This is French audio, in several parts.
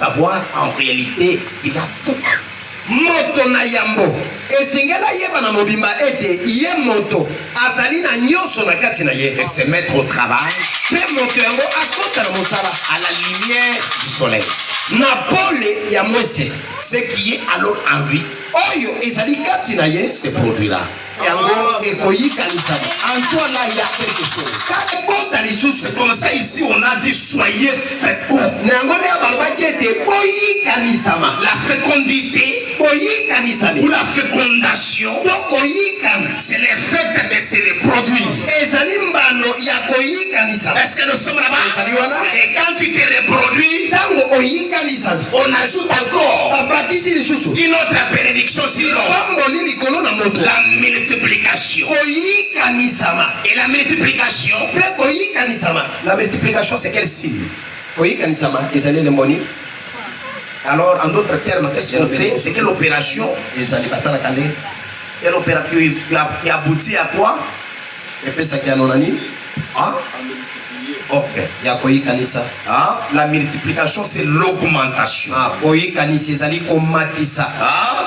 savoir en réalité qu'il a tout. Moto na yambo esengela yeba na mobimba ete ye moto azali na nyoso na kati na ye et se mettre au travail pe moto yango akota na mosala à la lumière du soleil. na pole ya mwese Ce qui est alors en lui oyo ezali kati na ye se produira. yango ekoyikanisa En toi là il y a quelque chose. kaka bota lisusu C'est comme ça ici on a dit soyez féconds. na yango nde balobaki ete boyikanisama La fécondité boyikanisami ou la fécondation, to koyikana c'est le fait de se reproduire. ezali mbano ya koyikanisama Est-ce que nous sommes là-bas? ezali wana Et quand tu te reproduis, ntango oyikanisami on ajoute encore babakisi lisusu une autre bénédiction sur l'homme. pamboli likolo na moto La multiplication. koyikanisama Et la multiplication, mpe koyikanisama la multiplication c'est quel signe? koyikanisama ezali lemboni Alors en d'autres termes, qu'est-ce qu'on fait? C'est quelle opération? ezali basalaka nde Quelle opération qui aboutit à quoi? epesaki ano nani Hein? Ok. ya koyikanisa Hein? La multiplication c'est l'augmentation. koyikanisa ezali komatisa Hein?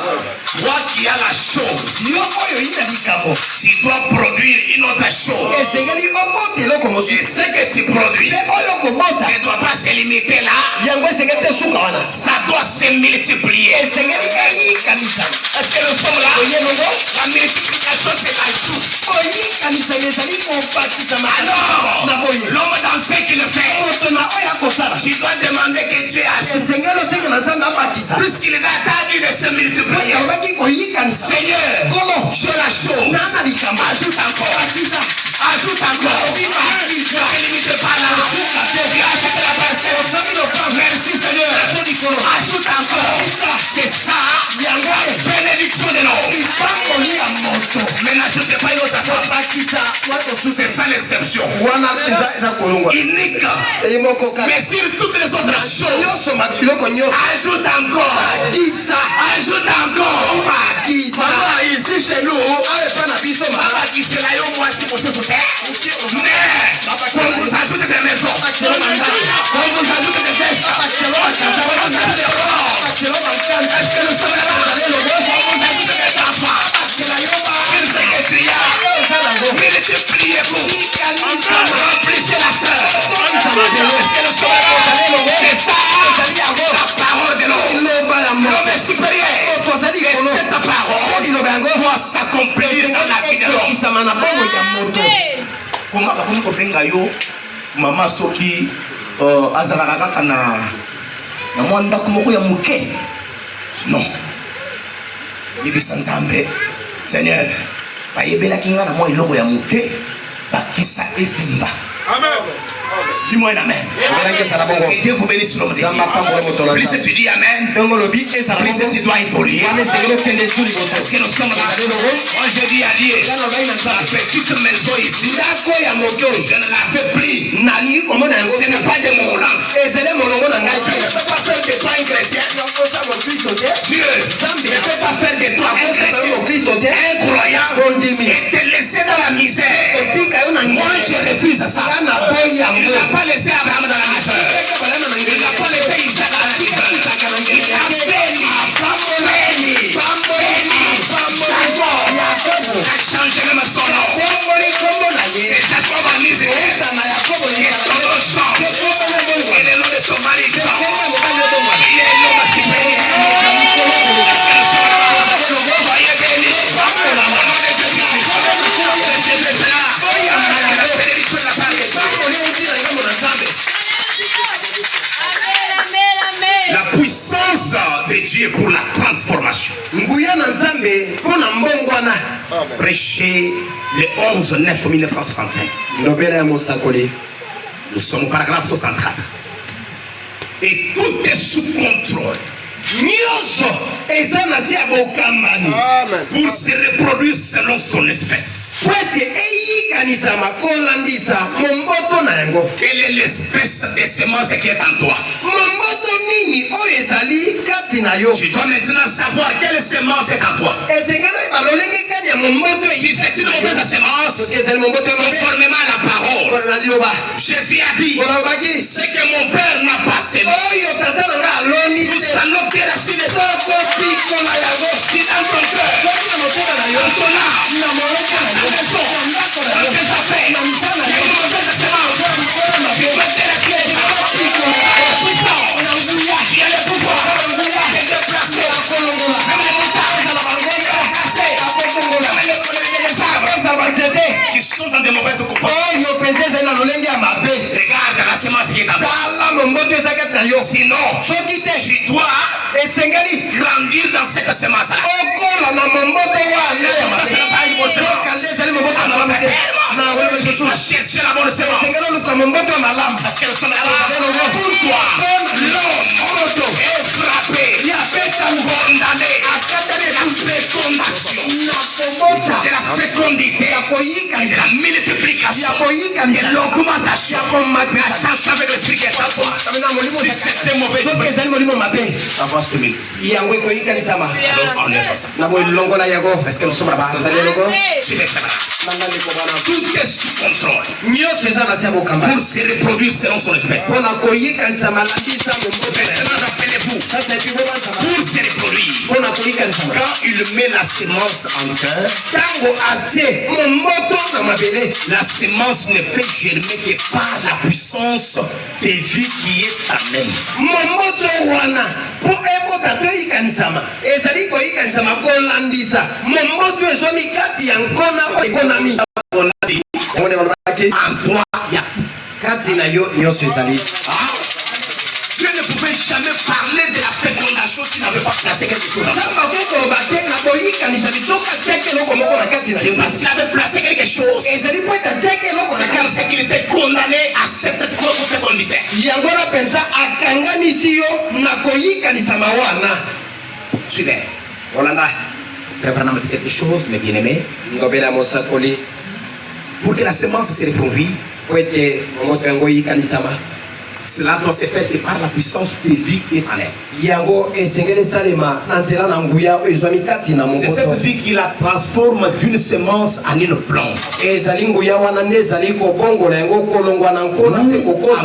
Toi qui as la chose, yo oyo yina likambo tu dois produire une autre chose. esengeli obota eloko Et mosusu ce que tu produis mpe oyo kobota ne doit pas se limiter là. yango esengeli te suka wana Ça doit se multiplier. esengeli eyikanisa Est-ce que nous sommes là? oye nongo La multiplication c'est l'ajout. koyikanisa ezali kobatisama Alors, na boye l'homme dans ce qu'il fait, moto na oyo akosala tu dois demander que Dieu ajoute. esengeli osenga na nzambe abatisa Puisqu'il est attendu de se multiplier. alobaki koyikanisa Seigneur, kolo j'ai la chose. nana likambo Ajoute encore. batisa Ajoute encore. Ne te limite pas là. Tu achètes la parcelle. Merci Seigneur. Ajoute encore. C'est ça la bénédiction de l'homme. ipamboli ya moto Mais n'ajoutez pas une autre fois. bakisa C'est ça l'exception. wana eza kolongwa Unique. eye moko kaka Mais sur toutes les autres choses, nyonso biloko nyonso ajoute encore. bakisa Ajoute encore. bakisa Maman, ici chez nous, awe epa na biso papa qui se l'a eu moi si mon chose mais on vous ajoute des maisons, on vous ajoute des vestes, on vous ajoute des corps. Est-ce que nous sommes là-bas? On vous ajoute des enfants. Sur ce que tu as, multipliez-vous. Remplissez la terre. Est-ce que nous sommes là-bas? C'est ça la parole de l'homme. L'homme est supérieur. Et cette parole doit s'accomplir dans la vie de l'homme. Comment bakomi kobenga yo mama soki azalaka kaka na mwa ndako moko ya moke? Non, yebisa Nzambe, Seigneur, bayebelaki nga na mwa eloko ya moke bakisa evimba. Dis-moi un amen. Que Dieu vous bénisse l'homme de Dieu. Plus tu dis amen, plus tu dois évoluer. Est-ce que nous sommes là? Moi je dis à Dieu, la petite maison ici, je ne la fais plus. Ce n'est pas de mon rang. Je ne peux pas faire de toi un chrétien. Dieu ne peut pas faire de toi un chrétien, un croyant, et te laisser dans la misère. Moi je refuse ça. Il n'a pas laissé Abraham dans la misère. Il n'a pas laissé Isaac dans la misère. Il a béni. Il a changé même son nom. Et Jacob a mis et ton nom chante. Et le nom de ton mari chante. Il est l'homme supérieur. Est-ce que nous sommes là? Soyez bénis. Au nom de Jésus-Christ. Recevez cela. C'est la bénédiction de la part de Dieu. La puissance de Dieu pour la transformation. Prêché le 11/9/1965. Nous sommes au paragraphe 64. Et tout est sous contrôle. Pour se reproduire selon son espèce. Quelle est l'espèce de semence qui est en toi? Tu dois maintenant savoir quelle semence est en toi. Si c'est une mauvaise semence, conformément à la parole, Jésus a dit ce que mon père n'a pas semé, Sinon, tu dois grandir dans cette semence-là. Tu dois chercher la bonne semence. Parce que nous sommes là-bas. Pourquoi l'homme est frappé, condamné de la fécondité, de la multiplication, de l'augmentation. Attention avec l'esprit qui est en toi. Si c'était mauvais, ça va se mettre. Alors on est comme ça. Parce que nous sommes là-bas. Suivez ça. Tout est sous contrôle. Pour se reproduire selon son espèce. Maintenant, rappelez-vous, pour se reproduire, quand il met la semence en terre, la semence ne peut germer que par la puissance de vie qui est en elle. En toi, il y a Dieu ne pouvait jamais parler de la fécondation s'il n'avait pas placé quelque chose en toi. C'est parce qu'il avait placé quelque chose. C'est qu'il était condamné à cette propre fécondité. Suivez. Préparons quelque chose, mes bien-aimés. Pour que la semence se reproduise, cela doit se faire par la puissance de vie qui est en elle. C'est cette vie qui la transforme d'une semence en une plante.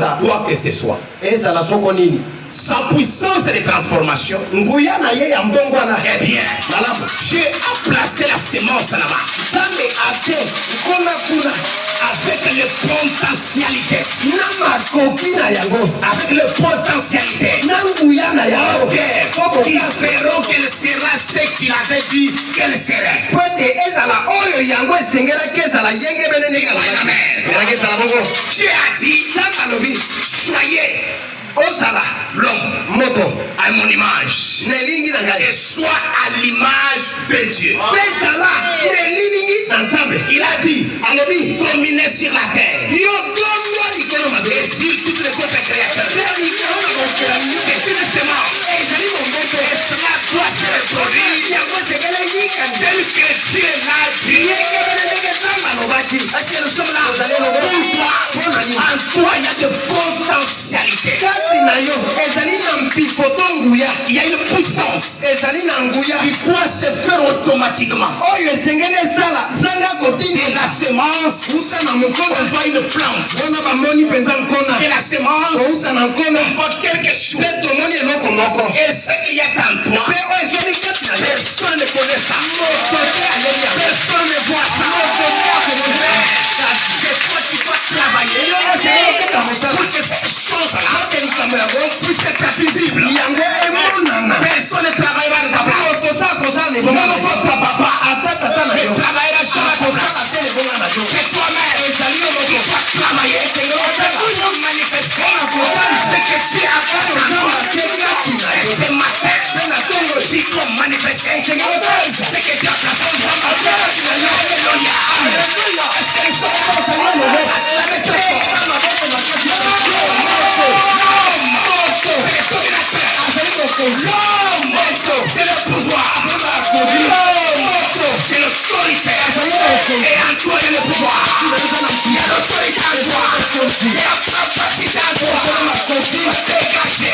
À quoi que ce soit. Sa puissance de transformation, eh bien, Dieu a placé la semence là-bas avec les potentialités. Avec les potentialités. Qui verront qu'elle sera ce qu'il avait dit qu'elle serait. Dieu a dit, soyez l'homme à mon image et soit à l'image de Dieu. Il a dit, dominez sur la terre et sur toutes les autres créateurs. C'est une semence et cela doit se reproduire tel que Dieu l'a dit. Parce que nous sommes là pour toi. En toi il y a de potentialités. Il y a une puissance qui doit se faire automatiquement. Et la semence, on voit une plante. Et la semence, on voit quelque chose. Et ce qu'il y a en toi, personne ne connaît ça. Personne ne voit ça. C'est toi qui dois travailler pour que cette chose-là puisse être visible. Personne ne travaillera de ta place. Même votre papa ne travaillera jamais. C'est toi-même qui dois travailler pour manifester ce que tu as fait. Et ce matin, tu dois manifester ce que tu as fait. Est-ce que les choses l'homme, c'est le pouvoir. L'homme, c'est l'autorité. Et en toi, il y a le pouvoir. Il y a l'autorité en toi. Il y a la capacité en toi. Dégagez.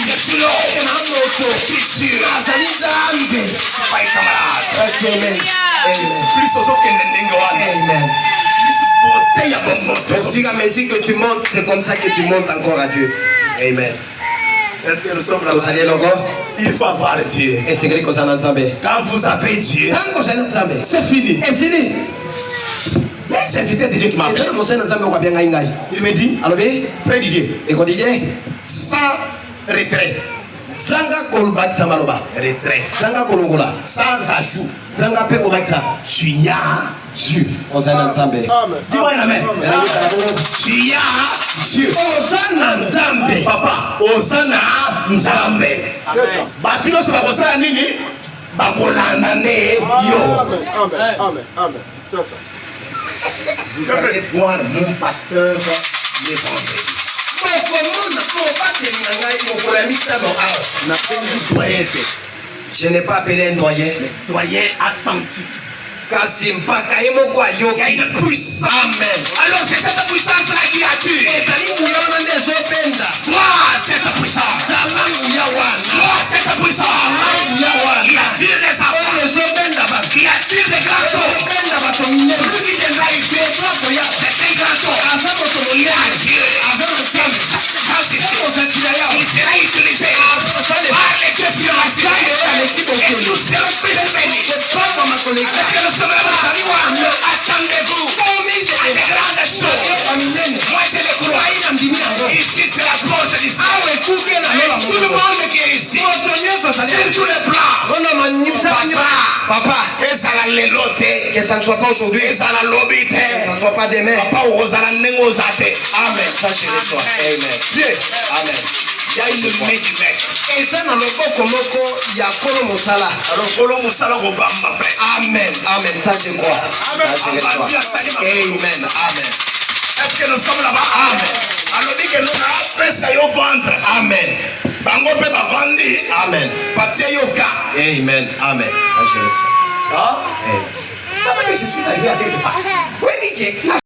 Je suis l'homme. Je suis Dieu. Ouais, camarade. Plus aux autres Amen. Au fur et à mesure que tu montes, c'est comme ça que tu montes encore à Dieu. Amen. Est-ce que nous sommes là? Il faut avoir Dieu. Quand vous avez Dieu, c'est fini. C'est l'invité de Dieu qui m'a appelé. Il me dit, frère Didier, sans retrait. Retrait. Sans ajout. Tu as Dieu. Ozana Nzambe. Dis-moi amen. Tu as Dieu. Ozana Nzambe. Papa, Ozana Nzambe. Bati nyonso bakosala nini? Bakolanda nde yo. Amen. C'est ça. Vous allez voir mon pasteur les vendredis. Je n'ai pas appelé un doyen. Le doyen a senti. Kasi mpaka ye moko ayoki. Il y a une puissance. Amen. Alors c'est cette puissance-là qui a tué. Ezali nguya wana nde ezobenda. Soit cette puissance. Zala nguya wana. Soit cette puissance. Nguya wana. Qui a tué les Oyo enfants. ezobenda bato. Qui a tué les grands hommes. Ezobenda bato minene. Celui qui viendra ici. C'est un grand homme. Aza moto Il monene. a tué. Aza motema. Ça c'est sûr. Il sera utilisé par les dieux sur la terre. Et nous serons plus bénis. Parce que nous sommes là-bas. Attendez-vous à des grandes choses. Moi je le crois. Ici c'est la porte du ciel. Tout le monde qui est ici. Sur tous les plans. Papa, Et ça va les loter. que ça ne soit pas aujourd'hui, Et ça va l'obiter. que ça ne soit pas demain. Papa, on va Amen. Ça chérie toi. Amen. Dieu. Amen. Il y a une main du maître. Eza na loboko moko ya kolo mosala. Alors, Polo Moussala Obama, frère. Amen. Amen. Ça je crois. Ça je crois. Amen. Amen. Est-ce que nous sommes là-bas? Amen. Alors, dit que nous avons fait ça au ventre. Amen. Bango pe bavandi. Amen. Patia yoka. Amen. Amen. Ça je le sais. Ah? Amen. Ça veut dire que je suis arrivé à quelque part. Oui, Mickey.